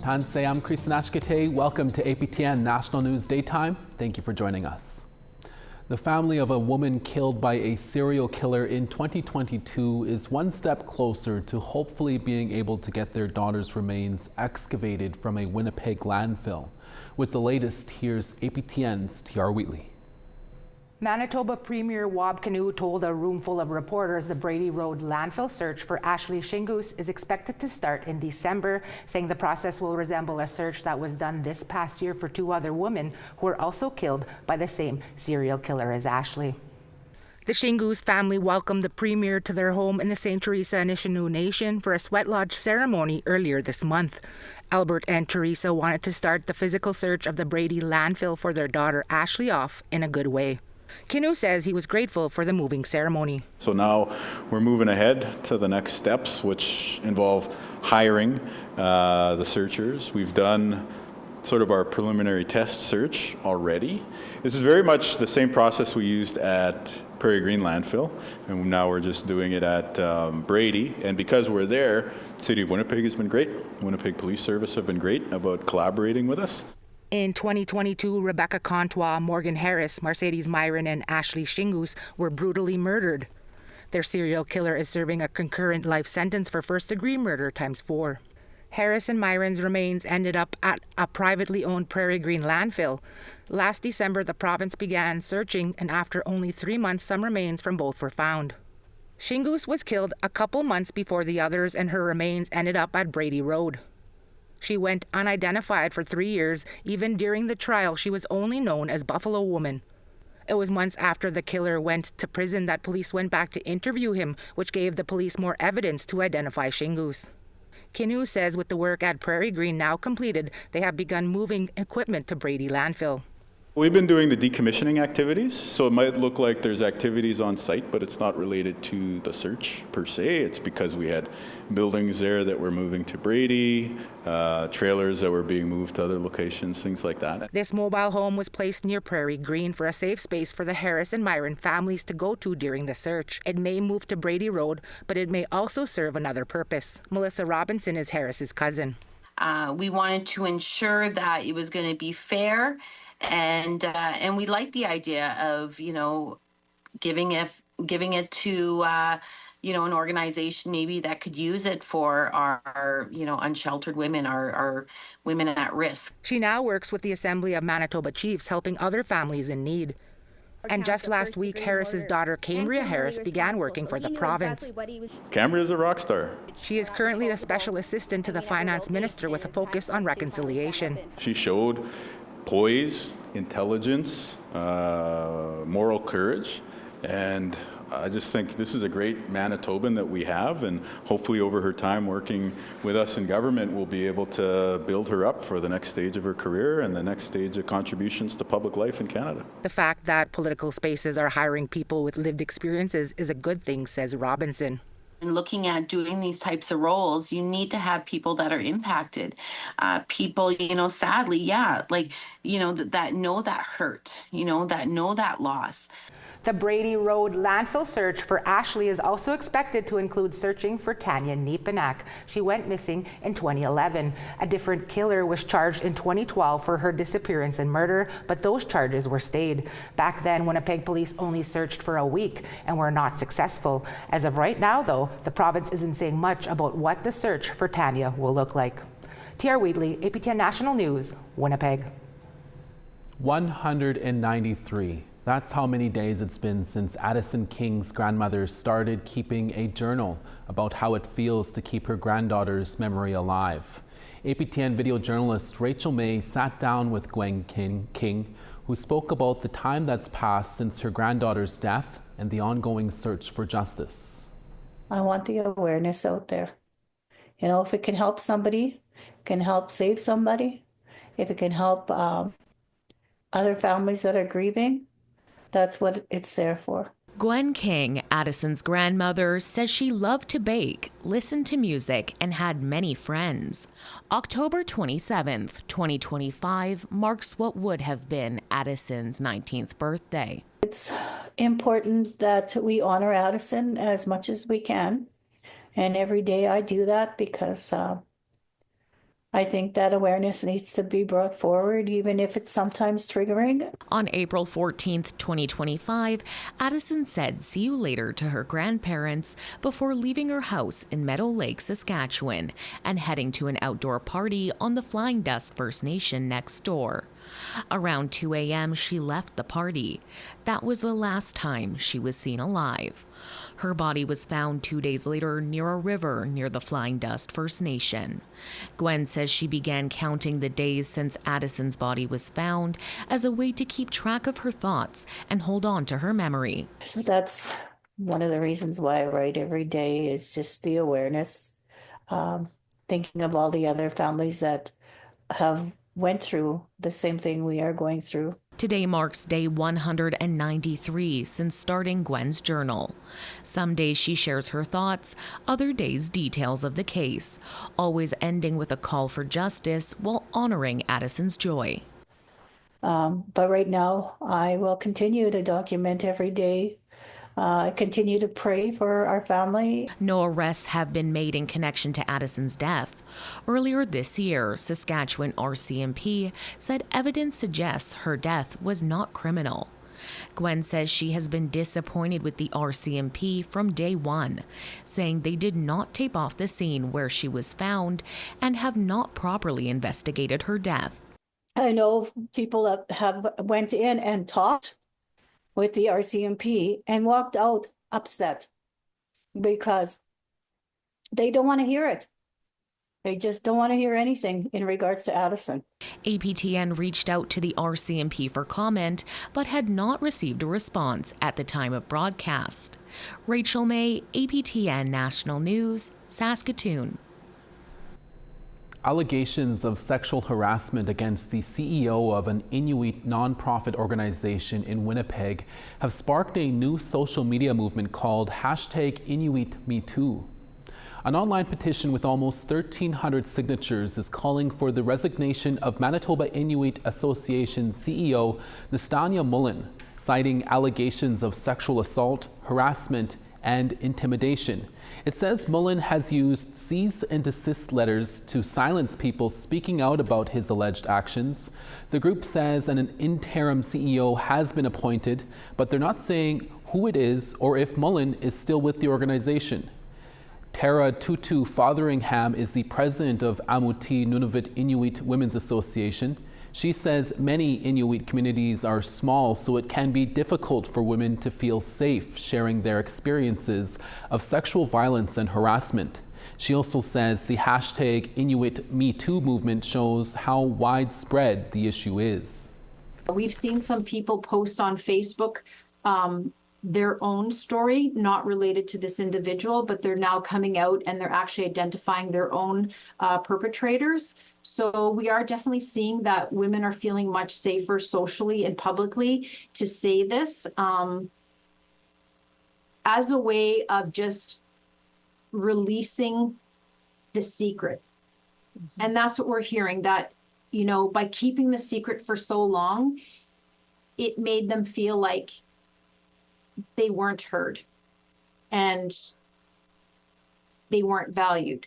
Tansei, I'm Kristanashkate. Welcome to APTN National News Daytime. Thank you for joining us. The family of a woman killed by a serial killer in 2022 is one step closer to hopefully being able to get their daughter's remains excavated from a Winnipeg landfill. With the latest, here's APTN's T.R. Wheatley. Manitoba Premier Wab Kinew told a room full of reporters the Brady Road landfill search for Ashley Shingus is expected to start in December, saying the process will resemble a search that was done this past year for two other women who were also killed by the same serial killer as Ashley. The Shingus family welcomed the Premier to their home in the St. Teresa Anishinaabe Nation for a sweat lodge ceremony earlier this month. Albert and Teresa wanted to start the physical search of the Brady landfill for their daughter Ashley off in a good way. Kinew says he was grateful for the moving ceremony. So now we're moving ahead to the next steps, which involve hiring the searchers. We've done sort of our preliminary test search already. This is very much the same process we used at Prairie Green Landfill, and now we're just doing it at Brady. And because we're there, the City of Winnipeg has been great. Winnipeg Police Service have been great about collaborating with us. In 2022, Rebecca Contois, Morgan Harris, Mercedes Myron, and Ashley Shingus were brutally murdered. Their serial killer is serving a concurrent life sentence for first-degree murder ×4. Harris and Myron's remains ended up at a privately owned Prairie Green landfill. Last December, the province began searching, and after only 3 months, some remains from both were found. Shingus was killed a couple months before the others, and her remains ended up at Brady Road. She went unidentified for 3 years. Even during the trial, she was only known as Buffalo Woman. It was months after the killer went to prison that police went back to interview him, which gave the police more evidence to identify Shingus. Kinew says with the work at Prairie Green now completed, they have begun moving equipment to Brady landfill. We've been doing the decommissioning activities, so it might look like there's activities on site, but it's not related to the search per se. It's because we had buildings there that were moving to Brady, trailers that were being moved to other locations, things like that. This mobile home was placed near Prairie Green for a safe space for the Harris and Myron families to go to during the search. It may move to Brady Road, but it may also serve another purpose. Melissa Robinson is Harris's cousin. We wanted to ensure that it was going to be fair. And we like the idea of, giving it to, an organization maybe that could use it for our unsheltered women, our women at risk. She now works with the Assembly of Manitoba Chiefs, helping other families in need. And just last week, Harris's daughter, Cambria Harris, began working for the province. Cambria is a rock star. She is currently a special assistant to the finance minister with a focus on reconciliation. She showed poise, intelligence, moral courage, and I just think this is a great Manitoban that we have, and hopefully over her time working with us in government, we'll be able to build her up for the next stage of her career and the next stage of contributions to public life in Canada. The fact that political spaces are hiring people with lived experiences is a good thing, says Robinson. And looking at doing these types of roles, you need to have people that are impacted. People, sadly, that know that hurt, that know that loss. The Brady Road landfill search for Ashley is also expected to include searching for Tanya Nepanak. She went missing in 2011. A different killer was charged in 2012 for her disappearance and murder, but those charges were stayed. Back then, Winnipeg police only searched for a week and were not successful. As of right now, though, the province isn't saying much about what the search for Tanya will look like. T.R. Wheatley, APTN National News, Winnipeg. 193. That's how many days it's been since Adyson King's grandmother started keeping a journal about how it feels to keep her granddaughter's memory alive. APTN video journalist Rachel May sat down with Gwen King, who spoke about the time that's passed since her granddaughter's death and the ongoing search for justice. I want the awareness out there. If it can help somebody, can help save somebody, if it can help other families that are grieving, that's what it's there for. Gwen King, Adyson's grandmother, says she loved to bake, listened to music, and had many friends. October 27th, 2025 marks what would have been Adyson's 19th birthday. It's important that we honor Adyson as much as we can. And every day I do that because I think that awareness needs to be brought forward, even if it's sometimes triggering. On April 14th, 2025, Adyson said see you later to her grandparents before leaving her house in Meadow Lake, Saskatchewan, and heading to an outdoor party on the Flying Dust First Nation next door. Around 2 a.m., she left the party. That was the last time she was seen alive. Her body was found 2 days later near a river near the Flying Dust First Nation. Gwen says she began counting the days since Adyson's body was found as a way to keep track of her thoughts and hold on to her memory. So that's one of the reasons why I write every day, is just the awareness, thinking of all the other families that have went through the same thing we are going through. Today marks day 193 since starting Gwen's journal. Some days she shares her thoughts, other days details of the case, always ending with a call for justice while honoring Adyson's joy. But right now, I will continue to document every day. Continue to pray for our family. No arrests have been made in connection to Adyson's death. Earlier this year, Saskatchewan RCMP said evidence suggests her death was not criminal. Gwen says she has been disappointed with the RCMP from day one, saying they did not tape off the scene where she was found and have not properly investigated her death. I know people that have went in and talked with the RCMP and walked out upset because they don't want to hear it. They just don't want to hear anything in regards to Adyson. APTN reached out to the RCMP for comment, but had not received a response at the time of broadcast. Rachel May, APTN National News, Saskatoon. Allegations of sexual harassment against the CEO of an Inuit nonprofit organization in Winnipeg have sparked a new social media movement called #InuitMeToo. An online petition with almost 1,300 signatures is calling for the resignation of Manitoba Inuit Association CEO Nastanya Mullen, citing allegations of sexual assault, harassment, and intimidation. It says Mullen has used cease and desist letters to silence people speaking out about his alleged actions. The group says an interim CEO has been appointed, but they're not saying who it is or if Mullen is still with the organization. Tara Tutu Fotheringham is the president of Amuti Nunavut Inuit Women's Association. She says many Inuit communities are small, so it can be difficult for women to feel safe sharing their experiences of sexual violence and harassment. She also says the #InuitMeToo movement shows how widespread the issue is. We've seen some people post on Facebook their own story, not related to this individual, but they're now coming out and they're actually identifying their own perpetrators. So we are definitely seeing that women are feeling much safer socially and publicly to say this as a way of just releasing the secret. And that's what we're hearing, that, you know, by keeping the secret for so long, it made them feel like they weren't heard and they weren't valued.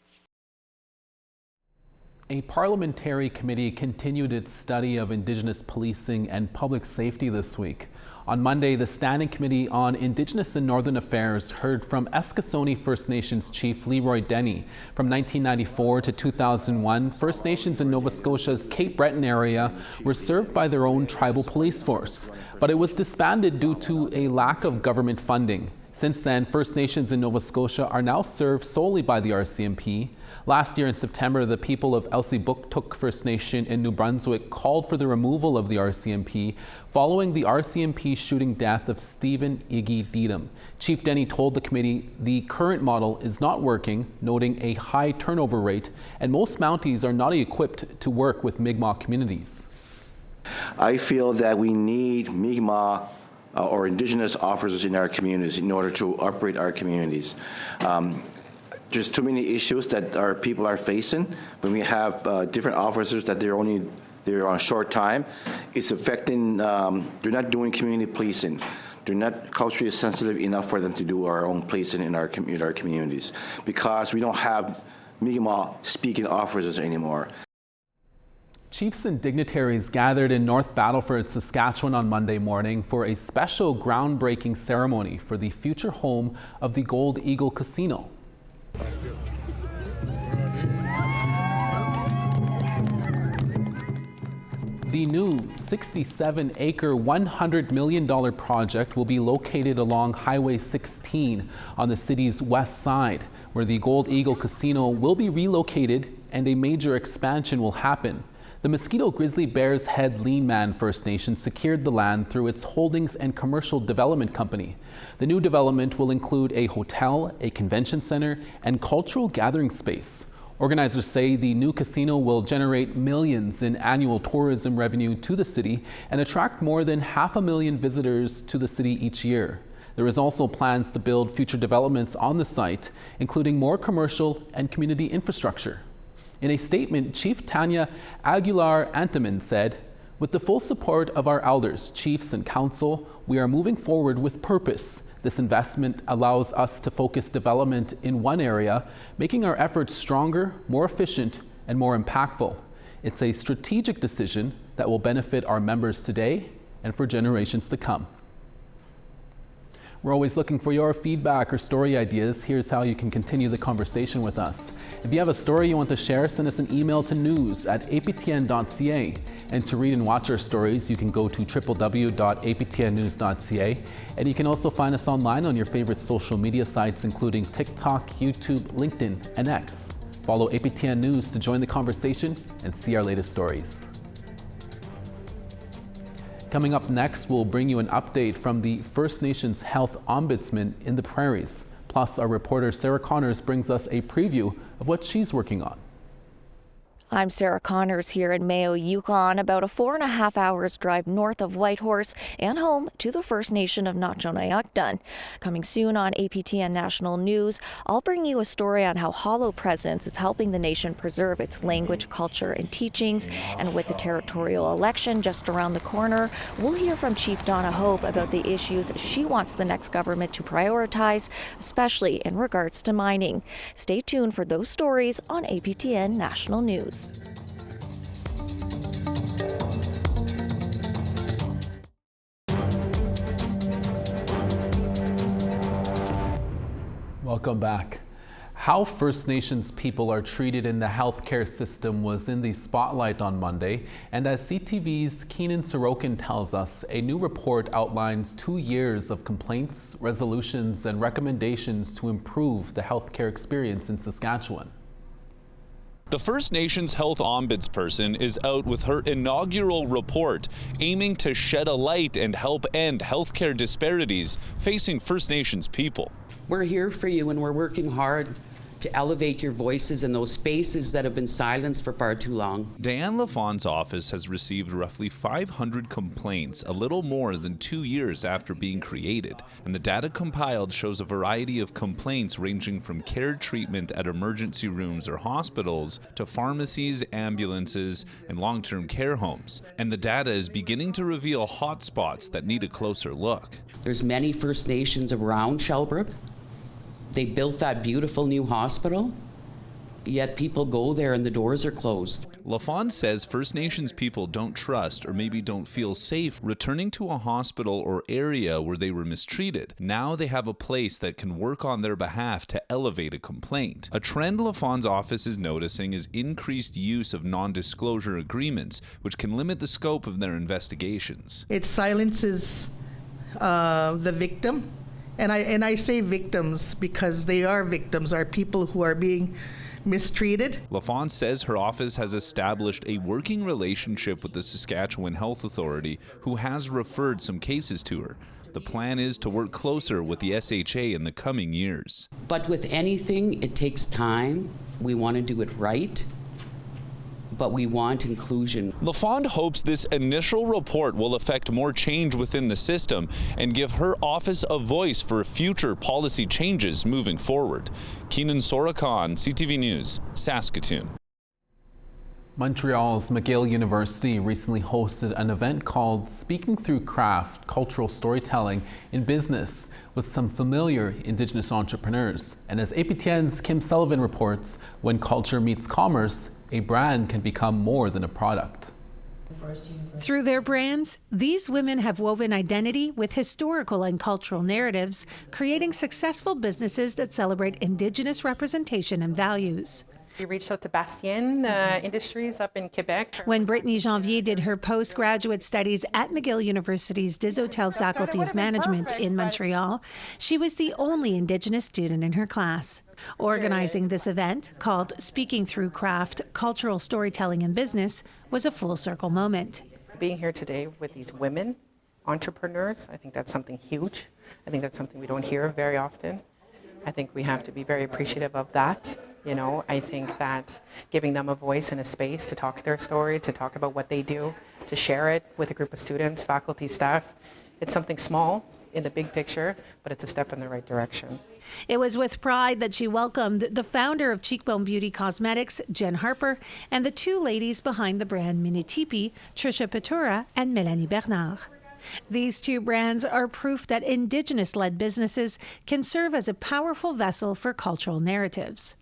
A parliamentary committee continued its study of Indigenous policing and public safety this week. On Monday, the Standing Committee on Indigenous and Northern Affairs heard from Eskasoni First Nations Chief Leroy Denny. From 1994 to 2001, First Nations in Nova Scotia's Cape Breton area were served by their own tribal police force, but it was disbanded due to a lack of government funding. Since then, First Nations in Nova Scotia are now served solely by the RCMP. Last year in September, the people of Elsipogtog First Nation in New Brunswick called for the removal of the RCMP following the RCMP shooting death of Stephen Iggy Dedham. Chief Denny told the committee the current model is not working, noting a high turnover rate, and most Mounties are not equipped to work with Mi'kmaq communities. I feel that we need Mi'kmaq or Indigenous officers in our communities in order to operate our communities. There's too many issues that our people are facing. When we have different officers that they're on short time, it's affecting, they're not doing community policing. They're not culturally sensitive enough for them to do our own policing in our communities because we don't have Mi'kmaq speaking officers anymore. Chiefs and dignitaries gathered in North Battleford, Saskatchewan on Monday morning for a special groundbreaking ceremony for the future home of the Gold Eagle Casino. The new 67-acre, $100 million project will be located along Highway 16 on the city's west side, where the Gold Eagle Casino will be relocated and a major expansion will happen. The Mosquito Grizzly Bears Head Lean-Man First Nation secured the land through its holdings and commercial development company. The new development will include a hotel, a convention center, and cultural gathering space. Organizers say the new casino will generate millions in annual tourism revenue to the city and attract more than 500,000 visitors to the city each year. There is also plans to build future developments on the site, including more commercial and community infrastructure. In a statement, Chief Tanya Aguilar-Antaman said, "With the full support of our elders, chiefs, and council, we are moving forward with purpose. This investment allows us to focus development in one area, making our efforts stronger, more efficient, and more impactful. It's a strategic decision that will benefit our members today and for generations to come." We're always looking for your feedback or story ideas. Here's how you can continue the conversation with us. If you have a story you want to share, send us an email to news@aptn.ca. And to read and watch our stories, you can go to www.aptnnews.ca. And you can also find us online on your favorite social media sites, including TikTok, YouTube, LinkedIn, and X. Follow APTN News to join the conversation and see our latest stories. Coming up next, we'll bring you an update from the First Nations Health Ombudsman in the Prairies. Plus, our reporter Sarah Connors brings us a preview of what she's working on. I'm Sarah Connors here in Mayo, Yukon, about a 4.5 hours drive north of Whitehorse and home to the First Nation of Notchonayakdun. Coming soon on APTN National News, I'll bring you a story on how Hollow Presence is helping the nation preserve its language, culture, and teachings. And with the territorial election just around the corner, we'll hear from Chief Donna Hope about the issues she wants the next government to prioritize, especially in regards to mining. Stay tuned for those stories on APTN National News. Welcome back. How First Nations people are treated in the healthcare system was in the spotlight on Monday, and as CTV's Keenan Sorokin tells us, a new report outlines 2 years of complaints, resolutions, and recommendations to improve the healthcare experience in Saskatchewan. The First Nations Health Ombudsperson is out with her inaugural report, aiming to shed a light and help end healthcare disparities facing First Nations people. We're here for you, and we're working hard to elevate your voices in those spaces that have been silenced for far too long. Diane Lafon's office has received roughly 500 complaints, a little more than 2 years after being created. And the data compiled shows a variety of complaints ranging from care treatment at emergency rooms or hospitals to pharmacies, ambulances, and long-term care homes. And the data is beginning to reveal hotspots that need a closer look. There's many First Nations around Shellbrook. They built that beautiful new hospital, yet people go there and the doors are closed. Lafon says First Nations people don't trust or maybe don't feel safe returning to a hospital or area where they were mistreated. Now they have a place that can work on their behalf to elevate a complaint. A trend Lafon's office is noticing is increased use of non-disclosure agreements, which can limit the scope of their investigations. It silences the victim. And I say victims because they are victims, are people who are being mistreated. Lafon says her office has established a working relationship with the Saskatchewan Health Authority, who has referred some cases to her. The plan is to work closer with the SHA in the coming years. But with anything, it takes time. We want to do it right, but we want inclusion. Lafond hopes this initial report will affect more change within the system and give her office a voice for future policy changes moving forward. Keenan Sorokin, CTV News, Saskatoon. Montreal's McGill University recently hosted an event called Speaking Through Craft, Cultural Storytelling in Business with some familiar Indigenous entrepreneurs. And as APTN's Kim Sullivan reports, when culture meets commerce, a brand can become more than a product. Through their brands, these women have woven identity with historical and cultural narratives, creating successful businesses that celebrate Indigenous representation and values. We reached out to Baptiste Industries up in Quebec. When Brittany Janvier did her postgraduate studies at McGill University's Dishotel Faculty of Management in Montreal, she was the only Indigenous student in her class. Organizing this event, called Speaking Through Craft, Cultural Storytelling in Business, was a full circle moment. Being here today with these women entrepreneurs, I think that's something huge. I think that's something we don't hear very often. I think we have to be very appreciative of that. You know, I think that giving them a voice and a space to talk their story, to talk about what they do, to share it with a group of students, faculty, staff, it's something small in the big picture, but it's a step in the right direction. It was with pride that she welcomed the founder of Cheekbone Beauty Cosmetics, Jen Harper, and the two ladies behind the brand Mini Tipi, Trisha Petura and Mélanie Bernard. These two brands are proof that Indigenous-led businesses can serve as a powerful vessel for cultural narratives.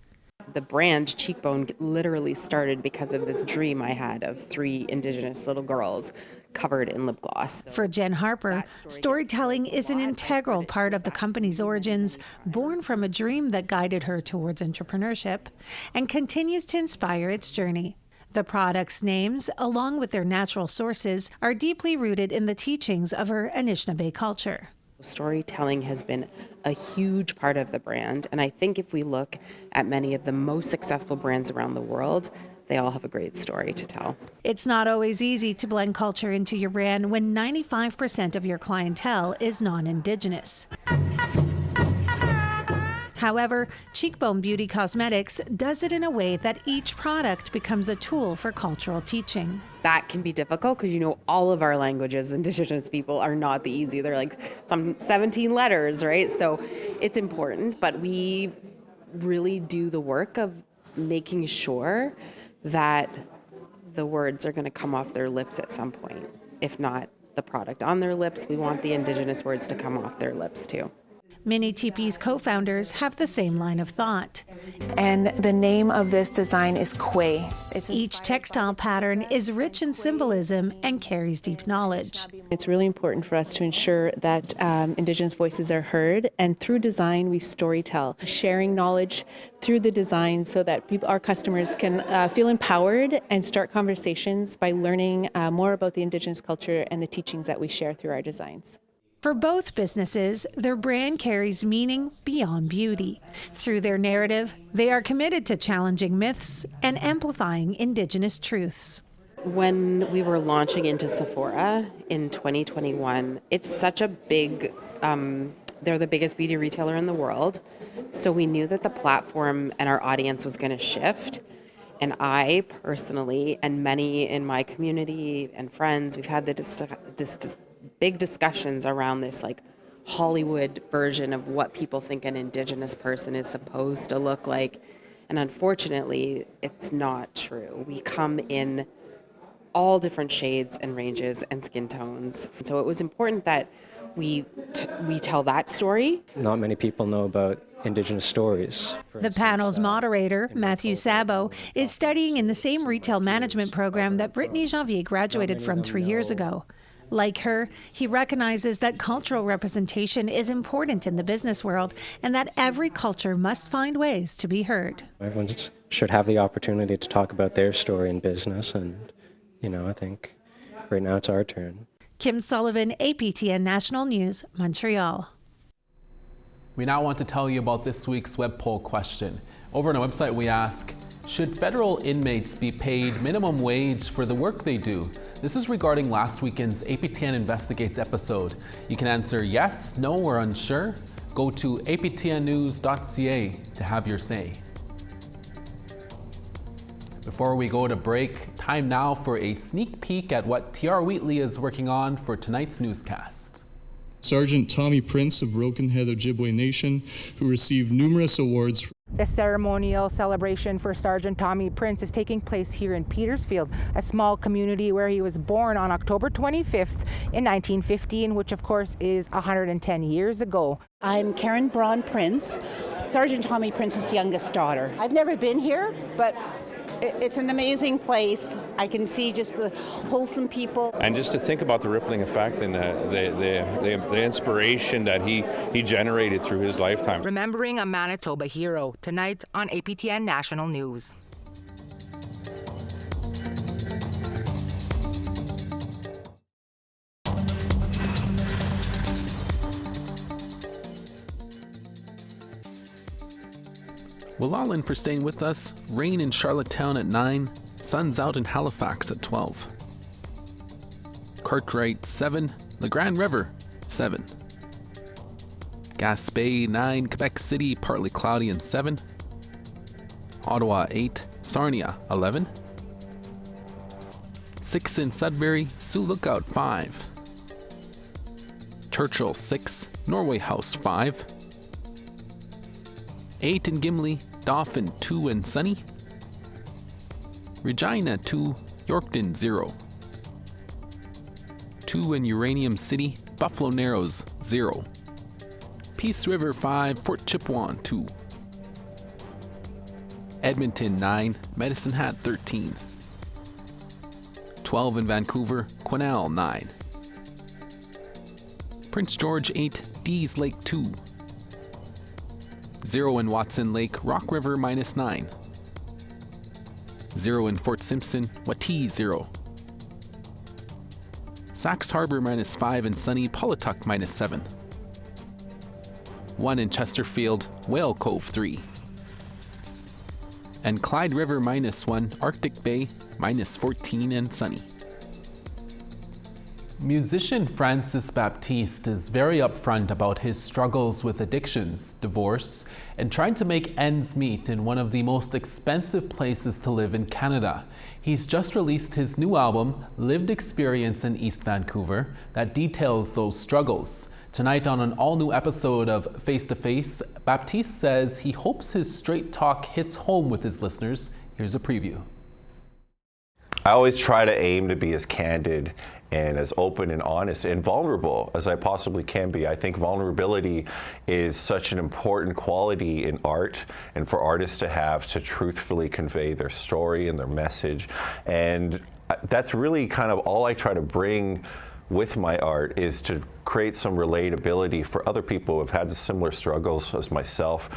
The brand Cheekbone literally started because of this dream I had of 3 Indigenous little girls covered in lip gloss. For Jen Harper, storytelling is an integral part of the company's origins, born from a dream that guided her towards entrepreneurship and continues to inspire its journey. The products' names, along with their natural sources, are deeply rooted in the teachings of her Anishinaabe culture. Storytelling has been a huge part of the brand, and I think if we look at many of the most successful brands around the world, they all have a great story to tell. It's not always easy to blend culture into your brand when 95% of your clientele is non-Indigenous. However, Cheekbone Beauty Cosmetics does it in a way that each product becomes a tool for cultural teaching. That can be difficult because, you know, all of our languages, Indigenous people, are not the easy. They're like some 17 letters, right? So it's important, but we really do the work of making sure that the words are going to come off their lips at some point. If not the product on their lips, we want the Indigenous words to come off their lips too. Mini Tipi's co-founders have the same line of thought. And the name of this design is Kwe. Each textile pattern is rich in symbolism and carries deep knowledge. It's really important for us to ensure that Indigenous voices are heard, and through design we storytell, sharing knowledge through the design so that our customers can feel empowered and start conversations by learning more about the Indigenous culture and the teachings that we share through our designs. For both businesses, their brand carries meaning beyond beauty. Through their narrative, they are committed to challenging myths and amplifying Indigenous truths. When we were launching into Sephora in 2021, it's such a big, they're the biggest beauty retailer in the world. So we knew that the platform and our audience was going to shift. And I personally, and many in my community and friends, we've had the big discussions around this like Hollywood version of what people think an Indigenous person is supposed to look like. And unfortunately, it's not true. We come in all different shades and ranges and skin tones. So it was important that we tell that story. Not many people know about Indigenous stories. The panel's moderator, Matthew Sabo, is studying in the same retail management program that Brittany Janvier graduated from 3 years ago. Like her, he recognizes that cultural representation is important in the business world and that every culture must find ways to be heard. Everyone should have the opportunity to talk about their story in business, and, I think right now it's our turn. Kim Sullivan, APTN National News, Montreal. We now want to tell you about this week's web poll question. Over on our website, we ask, should federal inmates be paid minimum wage for the work they do? This is regarding last weekend's APTN Investigates episode. You can answer yes, no, or unsure. Go to aptnnews.ca to have your say. Before we go to break, time now for a sneak peek at what TR Wheatley is working on for tonight's newscast. Sergeant Tommy Prince of Broken Head Ojibwe Nation, who received numerous awards. The ceremonial celebration for Sergeant Tommy Prince is taking place here in Petersfield, a small community where he was born on October 25th in 1915, which of course is 110 years ago. I'm Karen Braun Prince, Sergeant Tommy Prince's youngest daughter. I've never been here, but it's an amazing place. I can see just the wholesome people. And just to think about the rippling effect and the inspiration that he generated through his lifetime. Remembering a Manitoba hero tonight on APTN National News. Well, all in for staying with us. Rain in Charlottetown at 9. Sun's out in Halifax at 12. Cartwright 7. The Grand River 7. Gaspé 9. Quebec City partly cloudy and 7. Ottawa 8. Sarnia 11. 6 in Sudbury. Sioux Lookout 5. Churchill 6. Norway House 5. 8 in Gimli. Dauphin 2 and sunny. Regina 2, Yorkton 0. 2 in Uranium City, Buffalo Narrows 0. Peace River 5, Fort Chipewyan 2. Edmonton 9, Medicine Hat 13. 12 in Vancouver, Quesnel 9. Prince George 8, Dease Lake 2. 0 in Watson Lake, Rock River -9. 0 in Fort Simpson, Watee 0. Sax Harbor -5 and sunny, Polituck -7. 1 in Chesterfield, Whale Cove 3. And Clyde River -1, Arctic Bay -14 and sunny. Musician Francis Baptiste is very upfront about his struggles with addictions, divorce, and trying to make ends meet in one of the most expensive places to live in Canada. He's just released his new album, Lived Experience in East Vancouver, that details those struggles. Tonight on an all-new episode of Face to Face, Baptiste says he hopes his straight talk hits home with his listeners. Here's a preview. I always try to aim to be as candid and as open and honest and vulnerable as I possibly can be. I think vulnerability is such an important quality in art, and for artists to have to truthfully convey their story and their message. And that's really kind of all I try to bring with my art, is to create some relatability for other people who have had similar struggles as myself,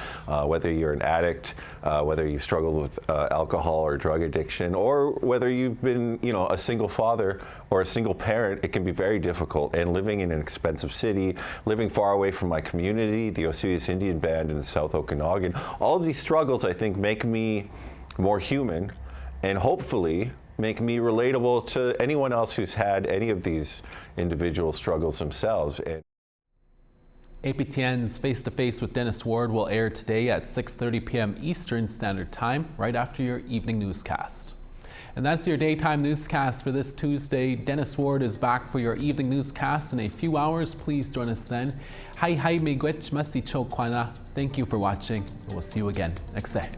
whether you're an addict, whether you've struggled with alcohol or drug addiction, or whether you've been, a single father or a single parent. It can be very difficult, and living in an expensive city, living far away from my community, the Osirius Indian Band in South Okanagan. All of these struggles, I think, make me more human, and hopefully make me relatable to anyone else who's had any of these individual struggles themselves. APTN's Face to Face with Dennis Ward will air today at 6:30 p.m. Eastern Standard Time, right after your evening newscast. And that's your daytime newscast for this Tuesday. Dennis Ward is back for your evening newscast in a few hours. Please join us then. Hi, miigwech, masi chokwana. Thank you for watching, and we'll see you again next day.